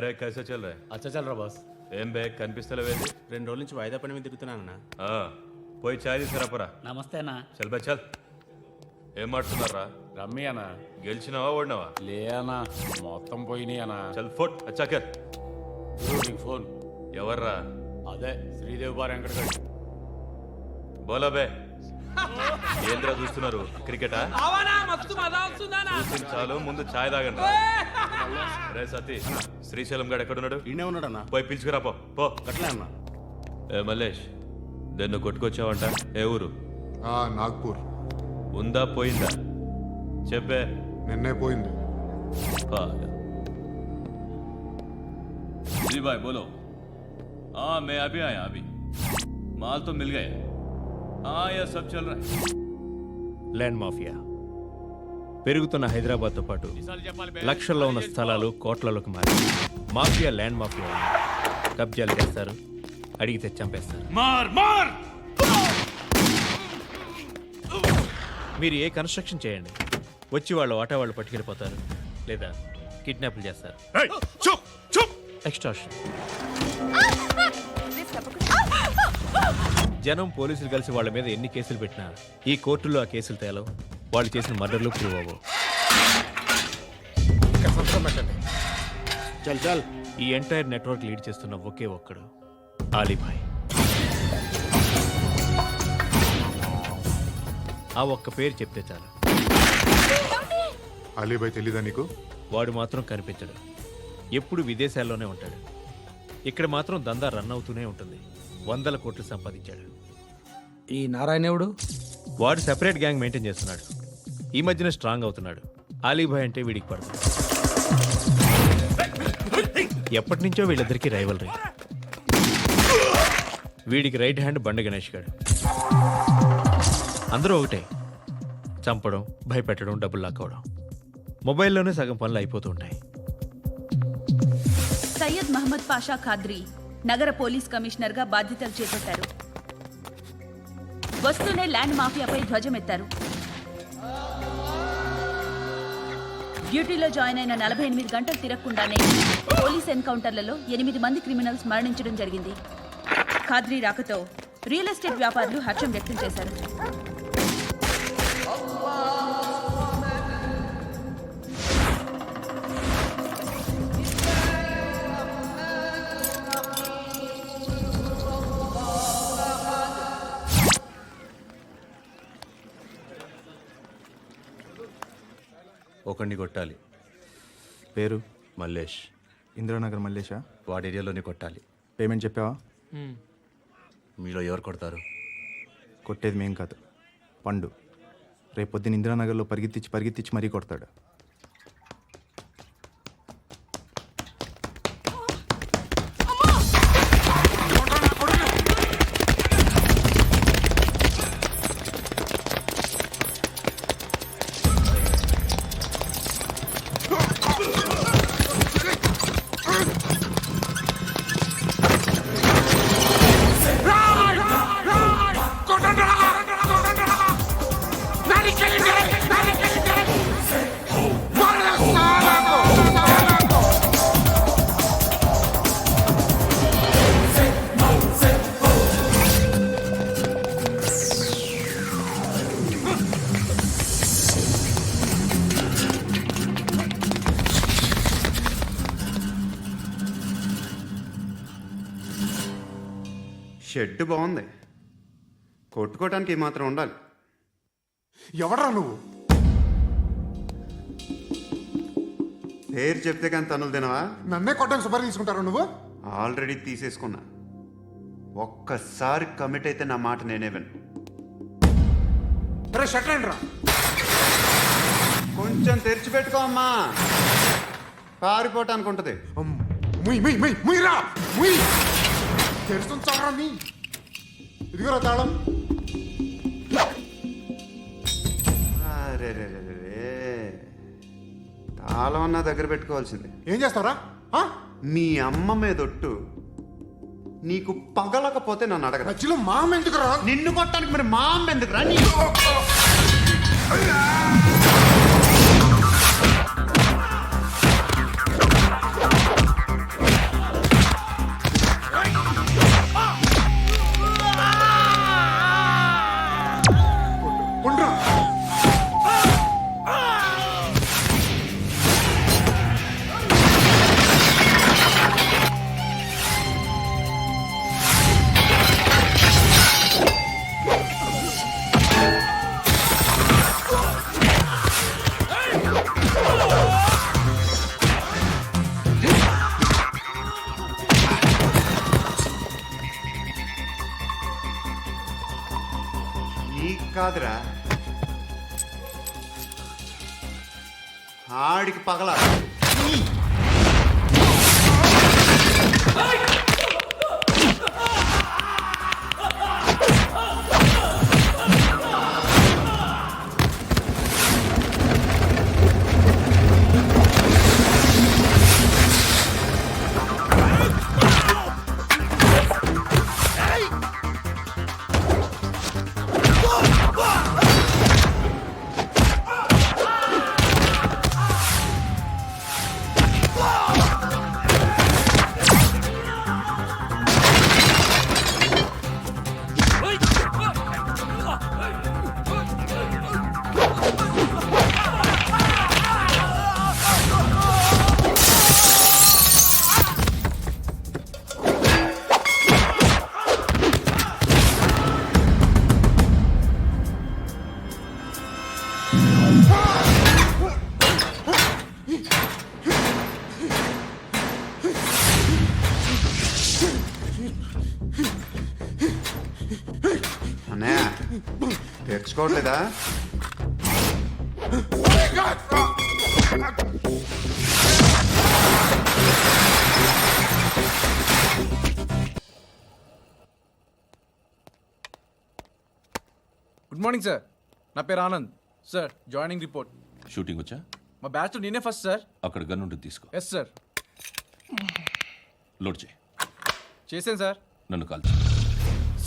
రే కైసా చల్ రా అచ్చా చల్ రా బాస్. ఏం బే కనిపిస్తలేవేంది 2 రోజుల నుంచి వాయిదా పని మీద తిరుగుతున్నానన్నా. పోయి చాయ్ తీసుకురాపరా నమస్తే అన్న. చల్ బే చల్ ఏం మాడుతున్నారా రమ్మి అన్న. గెలిచినావా ఓడినావా లే అన్న, మొత్తం పోయినాయి అన్న. చల్ ఫోట్ అచ్చాకర్ నీకు ఫోన్. ఎవర్రా అదే శ్రీదేవి బార్ వెంకటగడ్. బోలా బే ఏంద్రా చూస్తున్నారు క్రికెటా చూసింది చాలు ముందు ఛాయ్ తాగండి రే సతీ శ్రీశైలం గారు ఎక్కడున్నాడు ఈయనే ఉన్నాడన్నా. పోయి పిలుచుకురా పో అట్లే అన్న. ఏ మల్లేష్ దన్ను కొట్టుకొచ్చావంట ఏ ఊరు నాగ్పూర్ ఉందా పోయిందా చెప్పే నిన్నే పోయింది. जी भाई बोलो हाँ मैं अभी आया अभी माल तो मिल गया हाँ यह सब चल रहा है ల్యాండ్ మాఫియా పెరుగుతున్న హైదరాబాద్తో పాటు లక్షల్లో ఉన్న స్థలాలు కోట్లలోకి మారి మాఫియా ల్యాండ్ మాఫియా కబ్జాలు చేస్తారు, అడిగితే చంపేస్తారు. మీరు ఏ కన్స్ట్రక్షన్ చేయండి, వచ్చి వాళ్ళు వాటా వాళ్ళు పట్టుకెళ్ళిపోతారు లేదా కిడ్నాప్లు చేస్తారు. ఎక్స్టార్షన్. జనం పోలీసులు కలిసి వాళ్ళ మీద ఎన్ని కేసులు పెట్టినా ఈ కోర్టుల్లో ఆ కేసులు తేలవు, వాళ్ళు చేసిన మర్డర్లు ప్రూవ్ అవ్వవు. చల్ చల్. ఈ ఎంటైర్ నెట్వర్క్ లీడ్ చేస్తున్న ఒకే ఒక్కడు ఆలీభాయ్. ఆ ఒక్క పేరు చెప్తే చాలు. అలీబాయ్ తెలీదా నీకు? వాడు మాత్రం కనిపించడు, ఎప్పుడు విదేశాల్లోనే ఉంటాడు. ఇక్కడ మాత్రం దందా రన్ అవుతూనే ఉంటుంది. 100 కోట్లు సంపాదించాడు. ఈ నారాయణవుడు వాడు సెపరేట్ గ్యాంగ్ మెయింటైన్ చేస్తున్నాడు. ఈ మధ్యన స్ట్రాంగ్ అవుతున్నాడు. ఆలీభాయ్ అంటే వీడికి పడుతుంది. ఎప్పటి నుంచో వీళ్ళిద్దరికీ రైవల్రీ. వీడికి రైట్ హ్యాండ్ బండ గణేష్ గాడు. అందరూ ఒకటే, చంపడం, భయపెట్టడం, డబ్బులు లాక్కోవడం. మొబైల్లోనే సగం పనులు అయిపోతూ ఉంటాయి. సయ్యద్ మహమ్మద్ పాషా ఖాద్రీ నగర పోలీస్ కమిషనర్గా బాధ్యతలు చేపట్టారు. వస్తూనే ల్యాండ్ మాఫియాపై ధ్వజమెత్తారు. డ్యూటీలో జాయిన్ అయిన 48 గంటలు తిరగకుండానే పోలీస్ ఎన్కౌంటర్లలో 8 మంది క్రిమినల్స్ మరణించడం జరిగింది. ఖాద్రీ రాకతో రియల్ ఎస్టేట్ వ్యాపారులు హర్షం వ్యక్తం చేశారు. ఒకడిని కొట్టాలి. పేరు మల్లేష్. ఇందిరానగర్ మల్లేషా? వాడి ఏరియాలోనే కొట్టాలి. పేమెంట్ చెప్పావా? మీలో ఎవరు కొడతారు? కొట్టేది మేం కాదు, పండు. రేపొద్దున ఇందిరానగర్లో పరిగెత్తించి మరీ కొడతాడు. షెడ్ బాగుంది, కొట్టుకోవటానికి ఏమాత్రం ఉండాలి. ఎవడ్రా నువ్వు? పేరు చెప్తే కానీ తనులు తినవా? నన్నే కొట్టడానికి సుపారీ తీసుకుంటారా నువ్వు? ఆల్రెడీ తీసేసుకున్నా. ఒక్కసారి కమిట్ అయితే నా మాట నేనే విను. రే షట్రండి రా. కొంచెం తెరిచిపెట్టుకో అమ్మా, పారిపోవటానికి ఉంటుంది. ముయ్యిరా ముయ్యి. తెరుస్తుంచారా నీ? ఇదిగోరా తాళం. అరే తాళం అన్నా దగ్గర పెట్టుకోవాల్సిందే. ఏం చేస్తావురా? మీ అమ్మ మీదొట్టు, నీకు పగలకపోతే నన్ను అడగరా. మధ్యలో మా అమ్మ ఎందుకురా? నిన్ను కొట్టడానికి మరి మా అమ్మ ఎందుకురా? నీ కాదురా, ఆడికి పగల. అన్నయ్య తెచ్చుకోవట్లేదా? గుడ్ మార్నింగ్ సార్, నా పేరు Anand sir. Joining report. Shooting వచ్చా? మా బ్యాచ్ నేనే ఫస్ట్ సార్. అక్కడ గన్ ఉంటుంది, తీసుకో. Yes sir. లోడ్ చేయి. చేశాను సార్. నన్ను కాల్చు.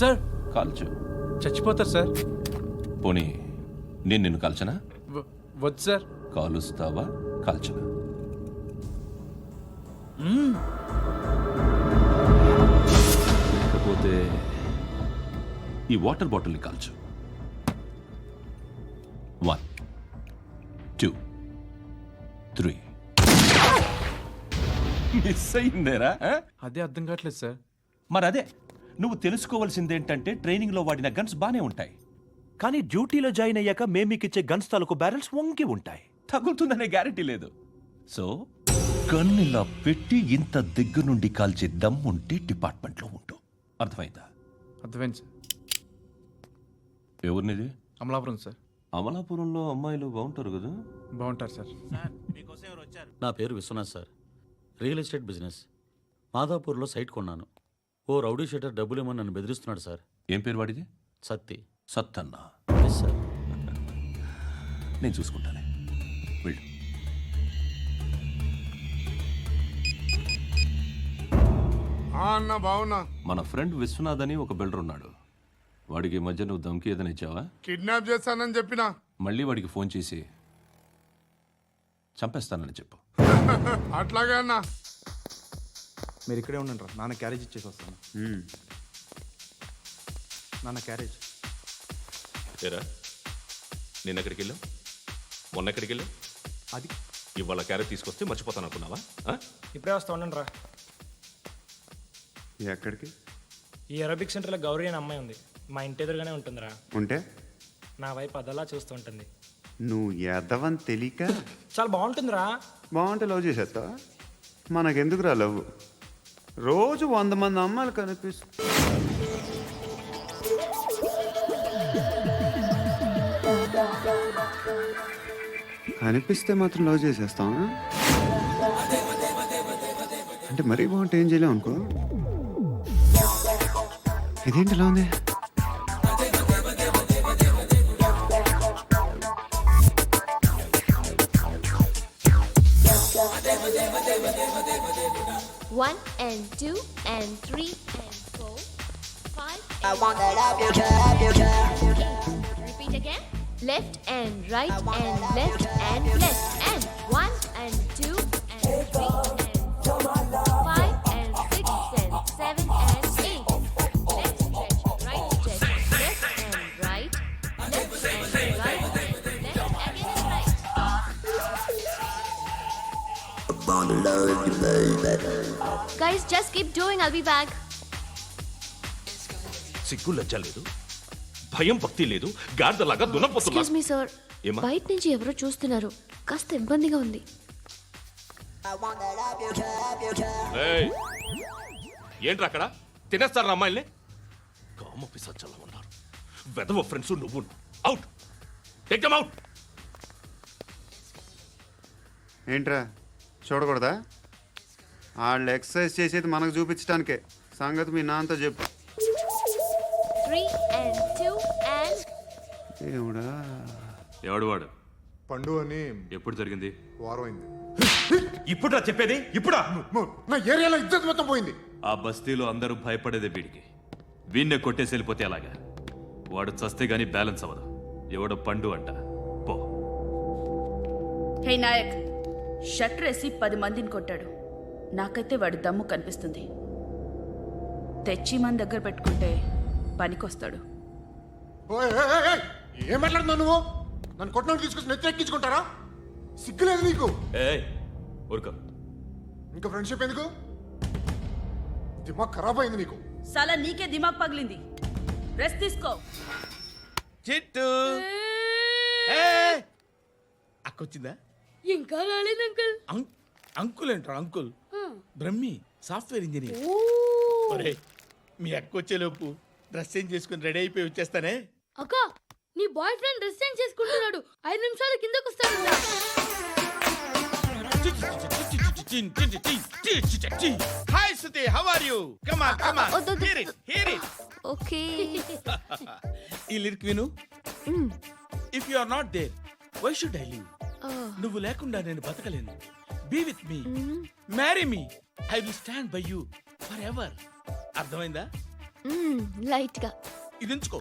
సార్ కాల్చు. చచ్చిపోతారు సార్. పోనీ నేను నిన్ను కాల్చనా? వద్దు సార్. కాలుస్తావా కాల్చనా? లేకపోతే ఈ వాటర్ బాటిల్ని కాల్చు. 1 2 3. మిస్ అయిందేరా? అదే అర్థం కావట్లేదు సార్. మరి అదే నువ్వు తెలుసుకోవాల్సిందేంటంటే ట్రైనింగ్లో వాడిన గన్స్ బానే ఉంటాయి, కానీ డ్యూటీలో జాయిన్ అయ్యాక మేము మీకు ఇచ్చే గన్స్ తాలూకు బ్యారెల్స్ వంగి ఉంటాయి. తగులుతుందనే గ్యారెంటీ లేదు. సో గన్ ఇలా పెట్టి ఇంత దగ్గర నుండి కాల్చే దమ్ ఉంటే డిపార్ట్మెంట్లో ఉంటూ. అర్థమైందా? అర్థమైంది సార్. ఎవరినిది? అమలాపురం సార్. అమలాపురంలో అమ్మాయిలు బాగుంటారు కదా? బాగుంటారు సార్. నా పేరు Vishwanath sir. Real estate business. మాదాపూర్లో సైట్ కొన్నాను. ఓ రౌడీ షీటర్ డబ్బులు ఏమని నన్ను బెదిరిస్తున్నాడు సార్. ఏం పేరు వాడిది? సత్తి. సత్తన్నా? Yes sir. నేను చూసుకుంటానే, వెళ్ళు. అన్న బావున్నా. మన ఫ్రెండ్ విశ్వనాథ్ అని ఒక బిల్డర్ ఉన్నాడు. వాడికి ఈ మధ్య నువ్వు దమ్కి ఏదైనా ఇచ్చావా? కిడ్నాప్ చేస్తానని చెప్పినా. మళ్ళీ వాడికి ఫోన్ చేసి చంపేస్తానని చెప్పు. అట్లాగే అన్న. మీరు ఇక్కడే ఉండండి రా, నాన్న క్యారేజ్ ఇచ్చేసి వస్తాను. నాన్న క్యారేజ్. ఏరా, నిన్న ఎక్కడికి వెళ్ళావు? మొన్న ఎక్కడికి వెళ్ళావు? అది ఇవాళ క్యారెట్ తీసుకొస్తే మర్చిపోతాను అనుకున్నావా? ఇప్పుడే వస్తా ఉండండి రా. ఎక్కడికి? ఈ అరబిక్ సెంటర్లో గౌరీ అనే అమ్మాయి ఉంది. మా ఇంటి ఎదురుగానే ఉంటుందిరా. ఉంటే నా వైపు అదలా చూస్తూ ఉంటుంది. నువ్వు ఎదవని తెలియక చాలా బాగుంటుందిరా. బాగుంటే లవ్ చేసేస్తావా? మనకెందుకురా లవ్? రోజు 100 మంది అమ్మాయిలు కనిపిస్తే మాత్రం లవ్ చేసేస్తాం. అంటే మరీ బాగుంటే ఏం చేయలేం అనుకో. ఇదేంటి ఇలా ఉంది? One and 2 and 3 and 4, 5. I want that love you. Repeat again. Left and right and left and left and 1 and 2 and 3 and 4, 5 and 6 and 7 and 8. Left stretch, right stretch, left and right, left and right, left again and right. Guys, just keep doing. I'll be back. సిగ్గు లజ్జ లేదు, భయం భక్తి లేదు, గాడిదలాగా దున్నపోతున్నా. Excuse me, sir. ఏమా? బయట నుంచి ఎవరో చూస్తున్నారు. కాస్త ఇబ్బందిగా ఉంది. ఏయ్, ఏంట్రా అక్కడ? తినేస్తారా అమ్మాయిల్ని? కామ పిశాచాలా ఉన్నారు. వెదవ ఫ్రెండ్స్ నువ్వు. అవుట్. Take them out. ఏంట్రా చూడకూడదా? వాళ్ళు ఎక్సర్సైజ్ చేసేది మనకు చూపించడానికే. సంగతి మీ నాన్నతో చెప్పు. 3 and 2 and ఏమిడా? ఎవడు వాడు? పండు అని ఎప్పుడు జరిగింది? వారం అయింది. ఇప్పుడా చెప్పేది? ఇప్పుడా? నా ఏరియాలో ఇజ్జత్ మొత్తం పోయింది. ఆ బస్తీలో అందరూ భయపడేదే వీడికి. వీణ్ణే కొట్టేసి వెళ్ళిపోతే అలాగా. వాడు చస్తే గానీ బ్యాలెన్స్ అవ్వదు. ఎవడో పండు అంట. పో. హే నాయక్, షట్టర్ వేసి 10 మందిని కొట్టాడు. నాకైతే వాడి దమ్ము కనిపిస్తుంది. తెచ్చి మన దగ్గర పెట్టుకుంటే పనికొస్తాడు. ఓయ్, ఏయ్, ఏయ్, ఏయ్, ఏం మాట్లాడుతున్నావు నువ్వు? నన్ను కొట్టడానికి తీసుకొచ్చి నెత్తి ఎక్కించుకుంటారా? సిగ్గులేదు నీకు? ఏయ్ ఊరుకో. ఇంకా ఫ్రెండ్షిప్ ఎందుకు? దిమాగ్ ఖరాబ్ అయింది నీకు. సాలా నీకే దిమాగ్ పగిలింది. రెస్ట్ తీసుకో. చిట్టు అక్కొచ్చిందా? ఇంకా రాలేదు అంకుల్. అంకుల్ ఏంట్రా అంకుల్? Brahmi software engineer. ఒరే మీ అక్కొచ్చేలోపు డ్రెస్ చేంజ్ చేసుకుని రెడీ అయిపోయి వచ్చేస్తానే. అక్క, నీ బాయ్ ఫ్రెండ్ డ్రెస్ చేంజ్ చేసుకుంటున్నాడు. 5 నిమిషాలు కిందకు వస్తాడు. Hi Suthi, how are you? Come on come on. Hear it hear it. Okay. ఈ లిరిక్ విను. If you are not there why should I live? నువ్వు లేకుండా నేను బతకలేను. Be with me, marry me, I will stand by you forever. అర్థమైందా? Light గా. ఇది ఉంచుకో.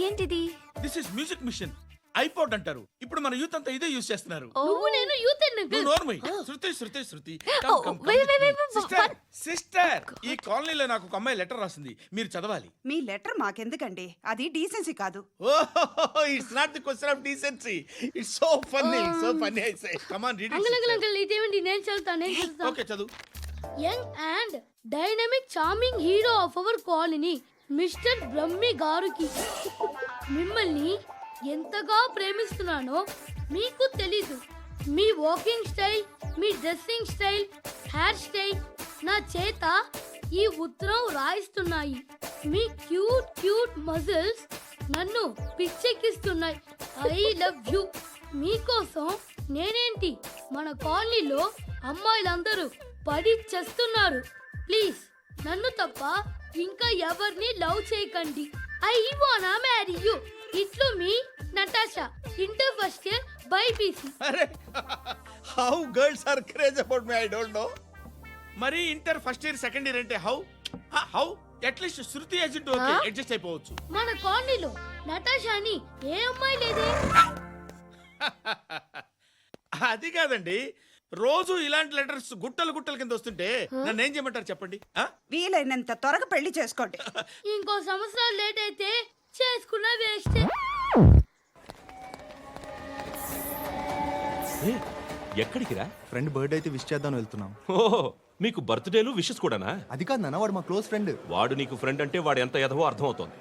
ఏంటిది? This is music machine. IPod అంటారు. ఇప్పుడు మన యూత్ అంతా ఇదే యూస్ చేస్తున్నారు. నువ్వు నేను యూత్ నువ్వు నోర్మై. శృతి శృతి శృతి. సిస్టర్, సిస్టర్, ఈ కాలనీలో నాకు ఒక అమ్మాయి లెటర్ రాసింది. మీరు చదవాలి. మీ లెటర్ మాకెందుకండి? అది డీసెన్సీ కాదు. Oh, it's not the question of decency. It's so funny I say. Come on read it. ఇదేంటి? నేను చదువుతాను. ఓకే చదువు. Young and dynamic charming hero of our colony mister Brahmi గారికి మిమ్మల్ని ఎంతగా ప్రేమిస్తున్నానో మీకు తెలీదు. మీ వాకింగ్ స్టైల్, మీ డ్రెస్సింగ్ స్టైల్, హెయిర్ స్టైల్ నా చేత ఈ ఉత్తరం రాయిస్తున్నాయి. మీ క్యూట్ క్యూట్ మజిల్స్ నన్ను పిచ్చెక్కిస్తున్నాయి. I love you. మీకోసం నేనేంటి, మన కాలనీలో అమ్మాయిలందరూ పడి చేస్తున్నారు. ప్లీజ్ నన్ను తప్ప ఇంకా ఎవరిని లవ్ చేయకండి. ఐ వానా మ్యారీ యూ. ఇట్లు మీ Natasha, inter first year BiPC. అరే how girls are craze about me I don't know. మరి inter first year second year అంటే how at least Shruti agent okay adjust అయిపోవచ్చు. మన కాలనీలో నటాషా అని ఏ అమ్మాయి లేదే. అది కాదండి, రోజు ఇలాంటి లెటర్స్ గుట్టలు గుట్టల కింద వస్తుంటే నన్ను ఏం చేయమంటారు చెప్పండి? వీలైనంత త్వరగా పెళ్లి చేసుకోండి. ఇంకో సంవత్సరాలు లేట్ అయితే చేసుకున్న వేస్ట్. ఎక్కడికి రా? ఫ్రెండ్ బర్త్డే అయితే విష్ చేద్దాం వెళ్తున్నాం. ఓహో, మీకు బర్త్డేలు విషెస్ కూడానా? అది కాదు నాన్న, వాడు మా క్లోజ్ ఫ్రెండ్. వాడు నీకు ఫ్రెండ్ అంటే వాడు ఎంత ఎదవో అర్థమవుతోంది.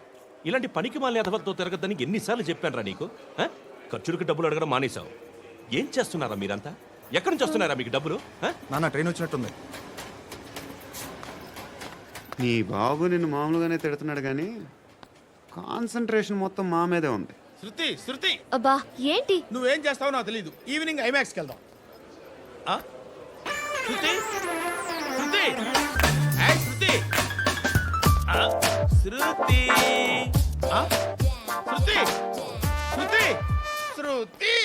ఇలాంటి పనికి మాలిన ఎదవలతో తిరగద్దని ఎన్నిసార్లు చెప్పానురా నీకు? ఖర్చులకు డబ్బులు అడగడం మానేశావు. ఏం చేస్తున్నారా మీరంతా? ఎక్కడి నుంచి వస్తున్నారా మీకు డబ్బులు? నాన్న ట్రైన్ వచ్చినట్టుంది. నీ బాబు నిన్ను మామూలుగానే తిడుతున్నాడు కానీ కాన్సన్ట్రేషన్ మొత్తం మా మీదే ఉంది. శృతి శృతి, అబ్బా ఏంటి? నువ్వేం చేస్తావో నాకు తెలీదు. ఈవినింగ్ ఐమాక్స్కి వెళ్దాం. శృతి శృతి శృతి శృతి శృతి శృతి శృతి.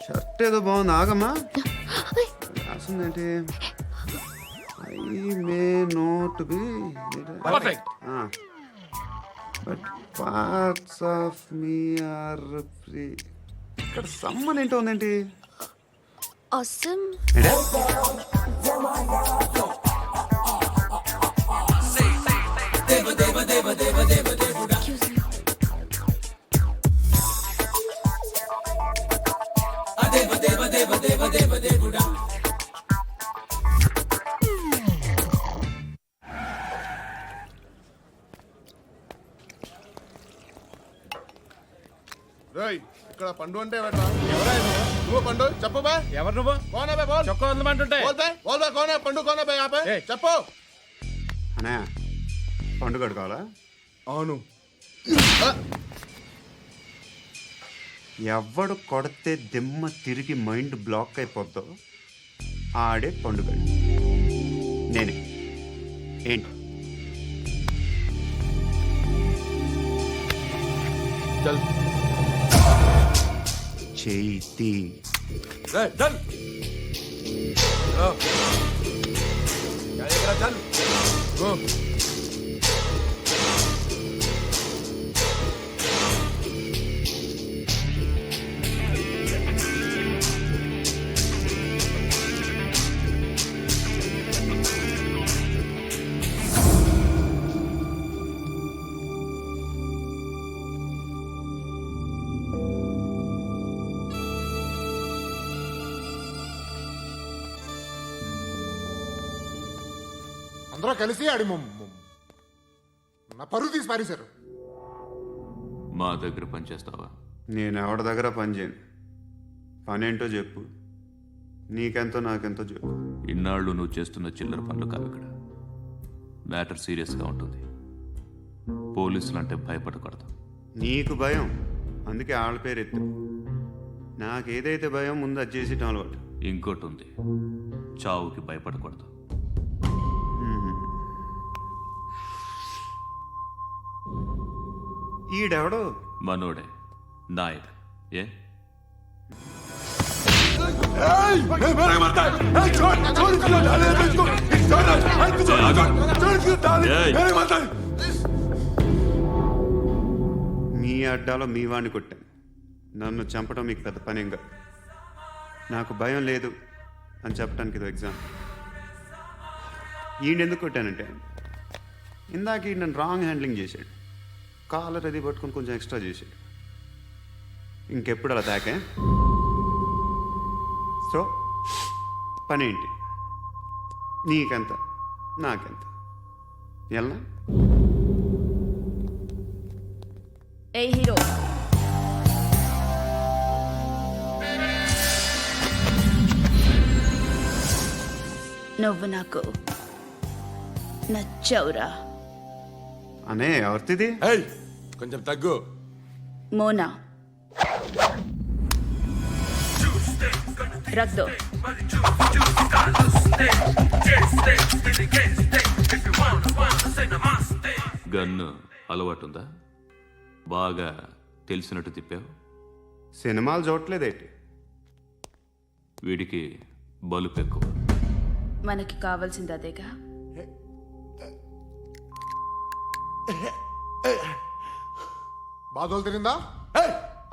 షర్ట్ ఏదో బాగుంది, ఆగమ్మా. రాసిందేంటి? I may not be perfect. But parts of me are free. ఇక్కడ సమ్మన్ ఏంటో ఉందేంటి? awesome. ఇక్కడ పండు అంటే ఎవరా? నువ్వు పండు చెప్పు బా. ఎవరు నువ్వు? కోనే బే బోల్. చొక్కా వదలమంటుంటే బోల్ బే కోనే పండు కోనే బే చెప్పు. అనే పండుగ కావాలా? అవును. ఎవడు కొడితే దిమ్మ తిరిగి మైండ్ బ్లాక్ అయిపోద్దో ఆడే పండుగ. నేనే. ఏంటి? చేతి అందరూ కలిసి ఆడి నా పరువు తీసి పారేశారు. మా దగ్గర పనిచేస్తావా? నేను ఎవరి దగ్గర పని చేయను. పనేంటో చెప్పు. నీకెంతో నాకెంతో చెప్పు. ఇన్నాళ్ళు నువ్వు చేస్తున్న చిల్లర పనులు కావు ఇక్కడ. మ్యాటర్ సీరియస్గా ఉంటుంది. పోలీసులు అంటే భయపడకూడదు. నీకు భయం, అందుకే ఆళ్ళ పేరు ఎత్తు. నాకేదైతే భయం ముందు అది చేసేటం అలవాటు. ఇంకోటి ఉంది, చావుకి భయపడకూడదు. ఈడెవడో మనోడే, నాయక్. ఏ మీ అడ్డాలో మీ వాడిని కొట్టాను. నన్ను చంపడం మీకు పెద్ద పనేంగా. నాకు భయం లేదు అని చెప్పడానికి ఇది ఎగ్జామ్. ఈయన ఎందుకు కొట్టానంటే ఇందాక ఈయన నన్ను రాంగ్ హ్యాండ్లింగ్ చేశాడు. కాలర్ అది పట్టుకొని కొంచెం ఎక్స్ట్రా చేశాడు. ఇంకెప్పుడు అలా తాకే. సో పనేంటి? నీకెంత నాకెంత? ఎలా? ఏ హీరో, నువ్వు నాకు నచ్చవురా. అనే ఎవరిది? కొంచెం తగ్గు. మోనా రక్ దో. గన్ను అలవాటుందా? బాగా తెలిసినట్టు తిప్పావు. సినిమాలు చూడట్లేదేంటి? వీడికి బలుపు ఎక్కువ. మనకి కావాల్సింది అదేగా. బాధలు తిరిందా?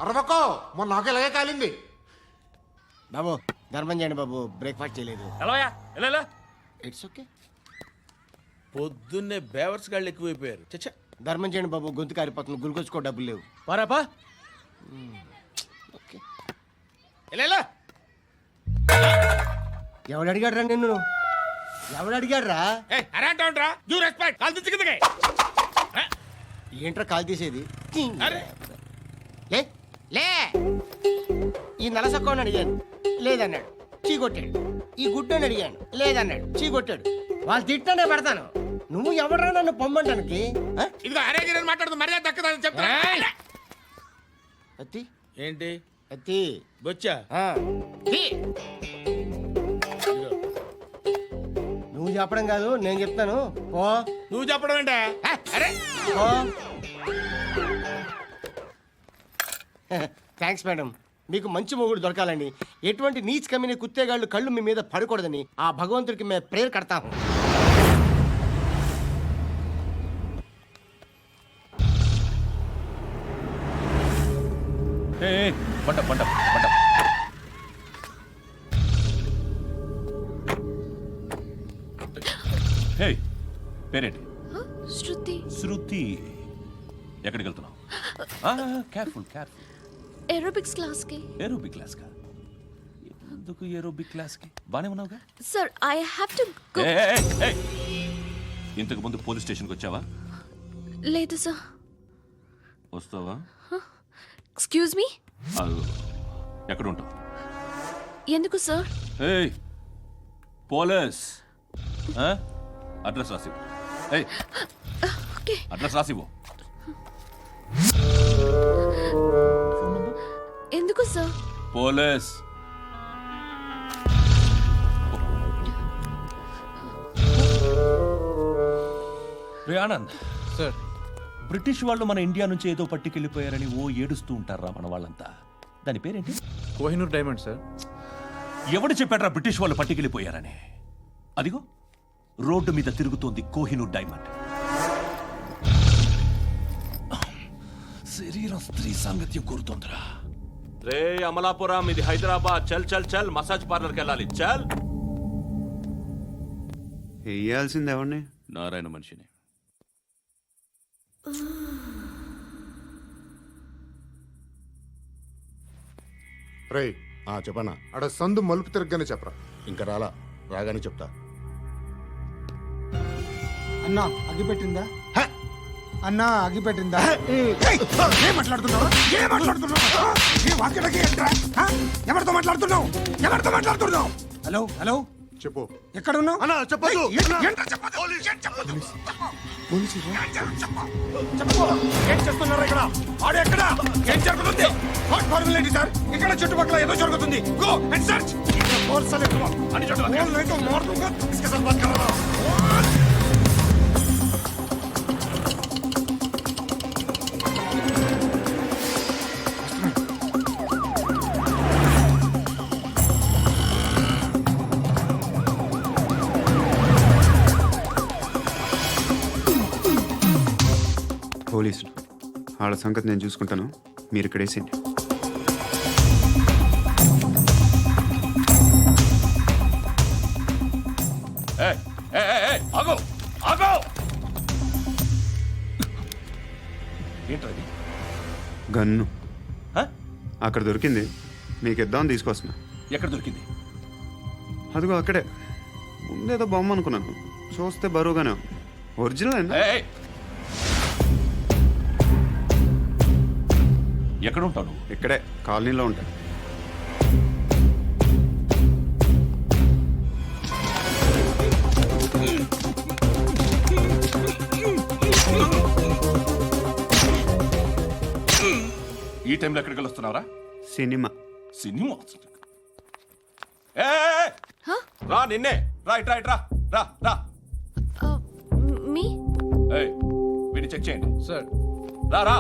అరవకో, మొన్న నాకు ఇలాగే కాలింది. బాబు ధర్మం చేయండి బాబు, బ్రేక్ఫాస్ట్ చేయలేదు. ఎలా ఇట్స్ ఓకే. పొద్దున్నే బేవర్స్ గాళ్ళు ఎక్కువైపోయారు. చచ్చా, ధర్మం చేయండి బాబు, గొంతు కారిపోతుంది, గురికొచ్చుకో డబ్బులు లేవు. పారాపా. ఓకే. ఎలా ఎవడు అడిగాడు రా నిన్ను? ఎవడు అడిగాడు రా? అరే అంటావుంట్రా, డ్యూ రెస్పెక్ట్. కాల్ తెచ్చి కిందకి. ఏంట్రా కాల్ తీసేది? అరే లే లే. ఈ నలసక్కని అడిగాను, లేదన్నాడు, చీ కొట్టాడు. ఈ గుడ్డని అడిగాను, లేదన్నాడు, చీ కొట్టాడు. వాళ్ళు తిట్టానే పెడతాను. నువ్వు ఎవడరా నన్ను పొమ్మంటానికి? ఇదిగో అరే గిరని మాట్లాడుతూ మర్యాద దక్కదని చెప్తా. అత్తి ఏంటి అత్తి బొచ్చా? నువ్వు చెప్పడం కాదు, నేను చెప్తాను. పో. నువ్వు చెప్పడం ఏంటే? అరే పో. Thanks madam. మీకు మంచి మొగుడు దొరకాలని, ఎటువంటి నీచ్ కమ్మిన కుత్తేగాళ్ళు కళ్ళు మీ మీద పడకూడదని ఆ భగవంతుడికి మేము ప్రేయర్ కడతాము. పంట పంట పంట. హే, పేరేంటి? శృతి. శృతి. ఎక్కడికి వెళ్తున్నావు? Careful careful. ఏరోబిక్స్ క్లాస్ కి. ఏరోబిక్ క్లాస్ కా? ఎందుకు ఏరోబిక్ క్లాస్ కి? బానే ఉన్నావుగా? Sir I have to go. ఇంతకు ముందు పోలీస్ స్టేషన్కి వచ్చావా? లేదు సార్. వస్తావా? Excuse me. ఎక్కడ ఉంటావు? ఎందుకు సార్? పోలీస్ అడ్రస్ రాసి. ఓకే అడ్రస్ రాసివ్వు. ఎందుకు సార్? పోలీస్. రే ఆనంద్ సార్ బ్రిటిష్ వాళ్ళు మన ఇండియా నుంచి ఏదో పట్టుకెళ్ళిపోయారని ఓ ఏడుస్తూ ఉంటారా మన వాళ్ళంతా. దాని పేరేంటి? Kohinoor diamond sir. ఎవడు చెప్పాడ్రా బ్రిటిష్ వాళ్ళు పట్టుకెళ్ళిపోయారని? అదిగో రోడ్డు మీద తిరుగుతోంది కోహినూర్ డైమండ్. శరీరం స్త్రీ సాంగత్యం కోరుతోందిరా. రే అమలాపురం, ఇది హైదరాబాద్. చల్ చల్ చల్, మసాజ్ పార్లర్కి వెళ్ళాలి. చల్. వేయాల్సింది ఎవరిని? నారాయణ మనిషిని. రేయ్ చెప్పనా అడ సందు మలుపు తిరగగానే చెప్పరా. ఇంకా రాలా, రాగానే చెప్తా. అన్నా అగిపెట్టిందా? అన్నా అగిపెట్టిందా? ఏం మాట్లాడుతున్నావు? ఏం మాట్లాడుతున్నావు? ఎవరితో మాట్లాడుతున్నావు? ఎవరితో మాట్లాడుతున్నావు? హలో హలో చెప్పు. ఎక్కడ ఉన్నావు? అన్నా చెప్పదు. ఏం చేస్తున్నారు ఇక్కడ? ఆడు ఎక్కడ? ఏం జరుగుతుంది? వాట్ ఫార్ములేంటి సార్? ఇక్కడ చుట్టుపక్కల ఏదో జరుగుతుంది. Go and search. और साले को अनि चढ़ बोल नहीं तो मार दूंगा. इसके साथ बात कर रहा हूं. పోలీసులు వాళ్ళ సంగతి నేను చూసుకుంటాను, మీరు ఇక్కడ వేసేయండి. ఆగో ఆగో. ఏంటది? గన్ను హ? అక్కడ దొరికింది, మీకు ఇద్దామని తీసుకొస్తున్నా. ఎక్కడ దొరికింది? అదిగో అక్కడే. ముందేదో బొమ్మ అనుకున్నాను, చూస్తే బరువుగానే ఉంది. ఒరిజినల్ అండి. ఎక్కడ ఉంటాను? ఇక్కడే కాలనీలో ఉంటాను. ఈ టైంలో ఎక్కడికి వస్తున్నావురా? సినిమా. సినిమా? రా, నిన్నే. రా ఇట్రా ఇట్రా. రా రా. మీ వీడిని చెక్ చేయండి. సార్ రా రా.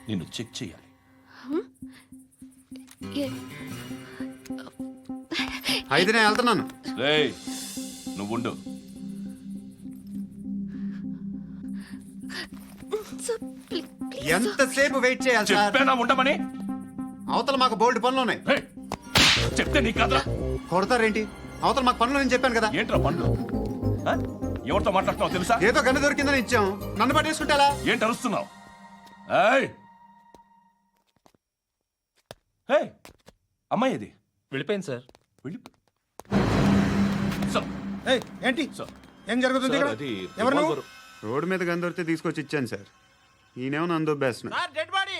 నిన్ను చెక్ చేయాలి. అయితే నేను వెళ్తున్నాను. రేయ్ నువ్వుండు. ఎంతసేపు వెయిట్ చేయాలి సార్? చెప్పేనా ఉండమని? అవతల మాకు బోల్డ్ పనులు ఉన్నాయి. రేయ్, చెప్తే నీకు కాదురా. కొడతారేంటి? అవతల మాకు పనులు నేను చెప్పాను కదా. ఏంట్రా పండ్లు? ఎవరితో మాట్లాడుతున్నావు తెలుసా? ఏదో గన్ను దొరికిందని ఇచ్చాం, నన్ను పట్టేసుకుంటా. ఏంటి అరుస్తున్నావు? అమ్మాయి ఇది వెళ్ళిపోయింది సార్. ఏంటి సార్ ఏం జరుగుతుంది ఇక్కడ? అది ఎవరు నువ్వు? రోడ్డు మీద గన్ను దొరికితే తీసుకొచ్చి ఇచ్చాను సార్. ఈయనేమో నన్ను దొబ్బేస్తున్నా. Dead body.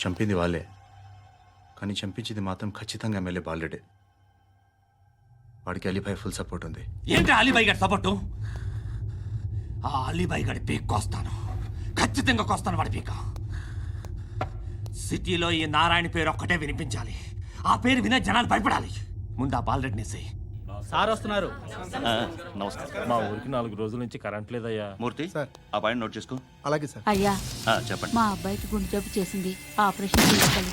చంపింది వాళ్ళే, కానీ చంపించింది మాత్రం ఖచ్చితంగా ఎమ్మెల్యే బాలుడే. వాడికి అలీభాయ్ ఫుల్ సపోర్ట్ ఉంది. ఏంటి అలీబాయి గారి సపోర్టు? ఆ అలీబాయి గారి పీక్ కోస్తాను, ఖచ్చితంగా కోస్తాను వాడి పీక. సిటీలో ఈ నారాయణ పేరు ఒక్కటే వినిపించాలి. ఆ పేరు వినే జనాలు భయపడాలి. ముందు ఆ బాలరెడ్డిని వేసేయి. సార్ వస్తున్నారు. నమస్కారం. మా ఊరికి 4 రోజుల నుంచి కరెంట్ లేదయ్యా. మూర్తి, ఆ పాయింట్ నోట్ చేసుకో. అలాగే సార్. అయ్యా చెప్పండి. మా అబ్బాయికి గుండె జబ్బు చేసింది, ఆపరేషన్ చేయాలి.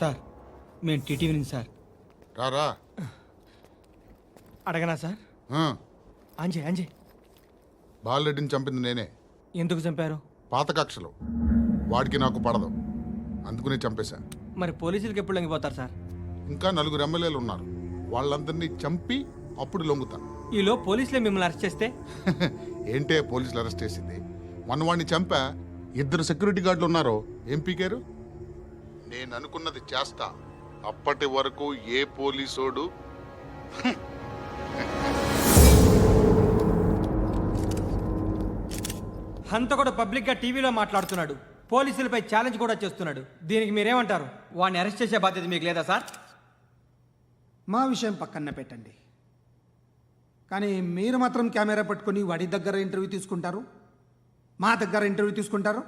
సార్ మేము టీటీవీ నుంచి సార్. రారా. అడగనా సార్? అంజయ్ బాలరెడ్డిని చంపింది నేనే. ఎందుకు చంపారు? పాత కక్షలు. వాడికి నాకు పడదు, అందుకునే చంపేశా. మరి పోలీసులకు ఎప్పుడు లొంగిపోతారు సార్? ఇంకా 4 ఎమ్మెల్యేలు ఉన్నారు, వాళ్ళందరినీ చంపి అప్పుడు లొంగుతాను. ఈలో పోలీసులే మిమ్మల్ని అరెస్ట్ చేస్తే? ఏంటే పోలీసులు అరెస్ట్ చేసింది? మన వాడిని చంపా 2 సెక్యూరిటీ గార్డులు ఉన్నారు, ఏం పీకారు? నేను అనుకున్నది చేస్తా. అప్పటి వరకు ఏ పోలీసోడు హంతకుడు పబ్లిక్గా టీవీలో మాట్లాడుతున్నాడు, పోలీసులపై ఛాలెంజ్ కూడా చేస్తున్నాడు. దీనికి మీరేమంటారు? వాడిని అరెస్ట్ చేసే బాధ్యత మీకు లేదా సార్? మా విషయం పక్కన పెట్టండి, కానీ మీరు మాత్రం కెమెరా పట్టుకొని వాడి దగ్గర ఇంటర్వ్యూ తీసుకుంటారు, మా దగ్గర ఇంటర్వ్యూ తీసుకుంటారు.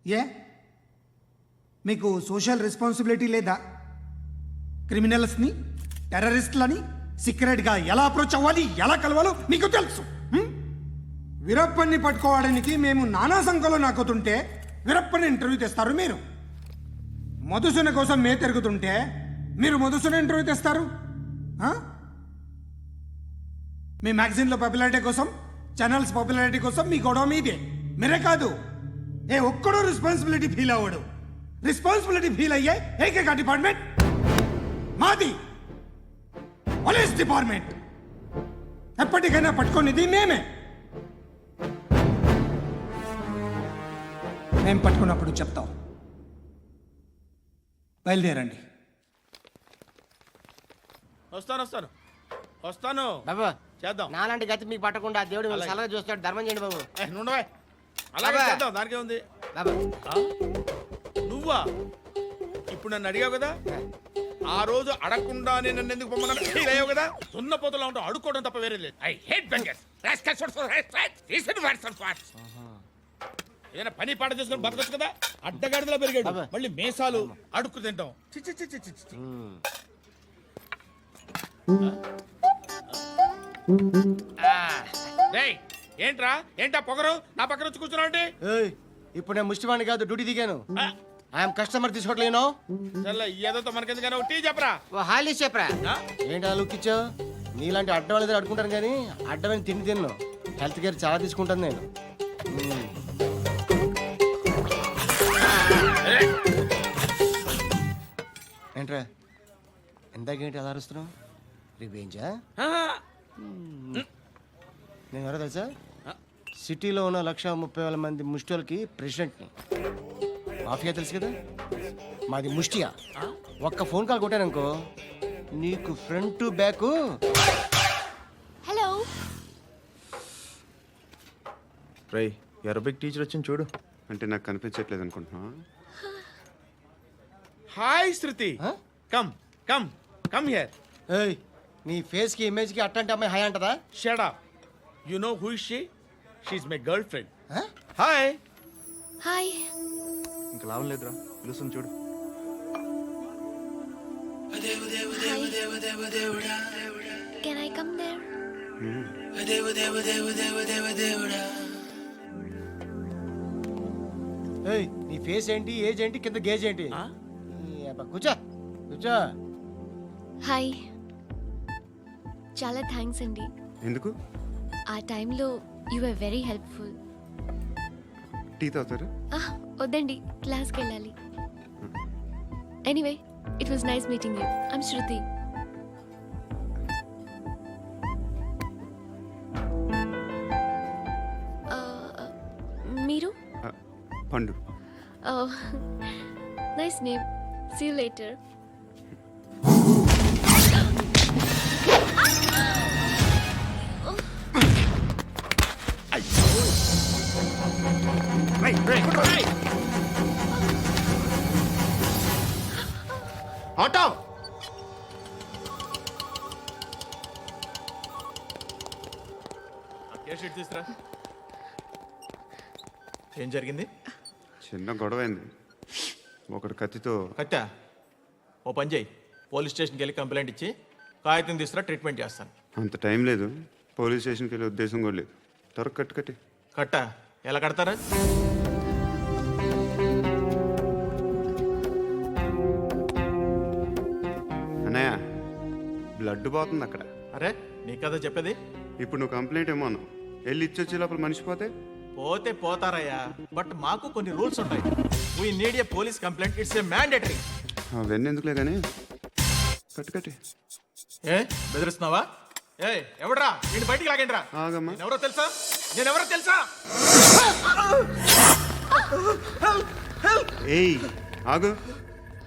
ఏ మీకు సోషల్ రెస్పాన్సిబిలిటీ లేదా? క్రిమినల్స్ని, టెర్రరిస్టులని సీక్రెట్గా ఎలా అప్రోచ్ అవ్వాలి, ఎలా కలవాలో మీకు తెలుసు. వీరప్పన్ని పట్టుకోవడానికి మేము నానా సంఖ్యలో నాకుతుంటే వీరప్పని ఇంటర్వ్యూ తెస్తారు మీరు. మధుసూన కోసం మే తిరుగుతుంటే మీరు మధుసూన ఇంటర్వ్యూ తెస్తారు. మీ మ్యాగజైన్లో పాపులారిటీ కోసం, ఛానల్స్ పాపులారిటీ కోసం మీ గొడవ మీదే. మీరే కాదు, ఏ ఒక్కడో రెస్పాన్సిబిలిటీ ఫీల్ అవ్వడు. రెస్పాన్సిబిలిటీ ఫీల్ అయ్యే ఏకైక డిపార్ట్మెంట్ మాది, పోలీస్ డిపార్ట్మెంట్. ఎప్పటికైనా పట్టుకునేది మేమే. మేము పట్టుకున్నప్పుడు చెప్తాం. బయలుదేరండి. వస్తాను బాబు చేద్దాం. నాలాంటి గతి మీకు పట్టకుండా దేవుడు మిమ్మల్ని సలహా చూస్తాడు. ధర్మం చేయండి బాబు. నుండవే అలాగే అబ్బా. చేద్దాం, దానికే ఉంది. బాబు నువ్వా ఇప్పుడు నన్ను అడిగావు కదా, ఆ రోజు అడగకుండానే నన్ను ఎందుకు పొమ్మన్నాను ఫీల్ అయ్యావు కదా. సున్న పోతలా ఉంటావు, అడుక్కోవడం తప్ప వేరే లేదు. I hate bangers. ఏదైనా పని పాట చేసుకుని బతకొచ్చు కదా. అడ్డగాడిదలా పెరిగాడు, అబ్బా. మళ్ళీ మేసాలు అడుక్కు తింటాం. చి చి చి చి చి చి. రేయ్, ఏంటా పొగరు నా పక్కన వచ్చి కూర్చున్నావు అంటే? ఏయ్, ఇప్పుడు నేను ముష్టివాణి కాదు, డ్యూటీ దిగాను. ఐఎమ్ కస్టమర్ తీసుకోవట్లేను. ఏదో మనకెందుకైనా టీ చెప్పరా. హాలీ చెప్పరా. ఏంటి అలా లుక్ ఇచ్చావు? నీలాంటి అడ్డం వాళ్ళ దగ్గర అడుకుంటాను, కానీ అడ్డమైన తిండి తిన్ను. హెల్త్ కేర్ చాలా తీసుకుంటాను నేను. ఏంట్రా ఇందాకేంటి అలా అరుస్తున్నావు? రివేంజా? నేను ఎవరో తెలుసా? సిటీలో ఉన్న 130,000 మంది ముష్టిలకి ప్రెసిడెంట్ని. మాఫియా తెలుసు కదా, మాది ముష్టియా. ఒక్క ఫోన్ కాల్ కొట్టాననుకో, నీకు ఫ్రంట్ టు బ్యాక్. హలో రై అరబిక్ టీచర్ వచ్చింది చూడు. అంటే నాకు కనిపించట్లేదు అనుకుంటున్నా. Hi Shruti, come come come here. ఏయ్, నీ ఫేస్ కి ఇమేజ్ కి అట్టంటే అమ్మాయి హాయ్ అంటదా? Shut up. You know who is she? She is my girl friend. Hi. Hi. ఇంకా లాభం లేదురా, పిలుస్తుంది చూడు. Can I come there? ఏయ్, నీ ఫేస్ ఏంటి, ఏజ్ ఏంటి, కింద గేజ్ ఏంటి? ఈ అబ్బా, కూర్చో కూర్చో. హాయ్. చాలా థ్యాంక్స్ అండి. ఎందుకు? ఆ టైంలో you are very helpful. Tea తాగుతారా? వద్దండి, క్లాస్కి వెళ్ళాలి. Anyway, it was nice meeting you. I'm Shruti. మీరు? Pandu. Nice name. See you later. Auto. తీసుకురా. ఏం జరిగింది? చిన్న గొడవ అయింది. ఒకడు కత్తితో. కట్టా? ఓ పని చేయి, పోలీస్ స్టేషన్కి వెళ్ళి కంప్లైంట్ ఇచ్చి కాగితం తీసుకురా, ట్రీట్మెంట్ చేస్తాను. అంత టైం లేదు, పోలీస్ స్టేషన్కి వెళ్ళే ఉద్దేశం కూడా లేదు. త్వరగా కట్టి. కట్టా? ఎలా కడతారా? అన్నయ్య, బ్లడ్ పోతుంది అక్కడ. అరే, నీ కదా చెప్పేది. ఇప్పుడు నువ్వు కంప్లైంట్ ఏమో అన్నావు, వెళ్ళి ఇచ్చొచ్చే లోపల మనిషి పోతే పోతే పోతారయ్యా, బట్ మాకు కొన్ని రూల్స్ ఉంటాయి. We need a police complaint, it's a mandatory. అవన్నీ ఎందుకులే కానీ కట్టి. ఏ బెదిరిస్తున్నావా? ఏ ఎవడ్రా నేను బయటికి లాగండి రా. ఆగమ్మా. ఎవరో తెలుసా? నేనెవరో తెలుసా? ఏయ్ ఆగు,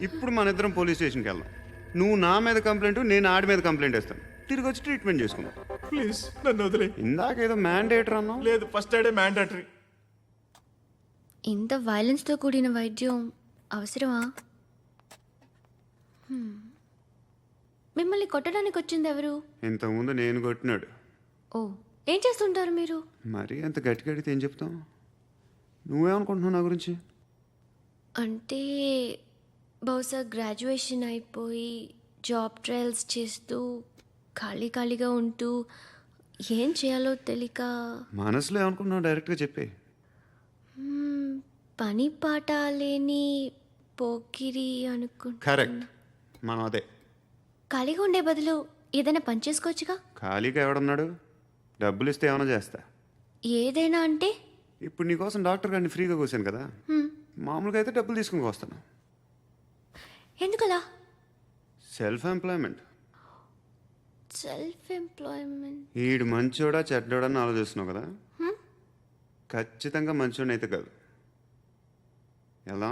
ఇప్పుడు మన ఇద్దరం పోలీస్ స్టేషన్కి వెళ్దాం. నువ్వు నా మీద కంప్లైంట్, నేను ఆడి మీద కంప్లైంట్ వేస్తాను. తిరిగి వచ్చి ట్రీట్మెంట్ చేసుకుందాం. ప్లీజ్ నన్ను వదిలే. ఇందాకేదో మ్యాండేటర్ అన్నావు. లేదు, ఫస్ట్ ఎయిడే మ్యాండేటరీ. ఇంత వైలెన్స్తో కూడిన వైద్యం అవసరమా? మిమ్మల్ని కొట్టడానికి వచ్చింది ఎవరు? ఇంతకుముందు నేను కొట్టినాడు. ఓ, ఏం చేస్తుంటారు మీరు? మరీ అంత గట్టిగా అడిగితే ఏం చెప్తాం? నువ్వేమనుకుంటున్నావు నా గురించి? అంటే బహుశా గ్రాడ్యుయేషన్ అయిపోయి జాబ్ ట్రయల్స్ చేస్తూ ఖాళీగా ఉంటూ ఏం చేయాలో తెలియక మనసులో ఏమనుకుంటున్నావు డైరెక్ట్గా చెప్పే. పని పాట లేని పోకిరి అనుకుంటా. కరెక్ట్, మనం అదే. ఖాళీగా ఉండే బదులు ఏదైనా పని చేసుకోవచ్చుగా. ఖాళీగా ఎవడన్నాడు? డబ్బులు ఇస్తే ఏమైనా చేస్తా. ఏదైనా అంటే? ఇప్పుడు నీకోసం డాక్టర్ గారిని ఫ్రీగా కూర్చాను కదా, మామూలుగా అయితే డబ్బులు తీసుకుని వస్తాను. ఎందుకలా? Self employment. Self employment. ఈడు మంచోడా చెడ్డోడా అని ఆలోచిస్తున్నావు కదా, ఖచ్చితంగా మంచోడని అయితే కాదు. ఎలా?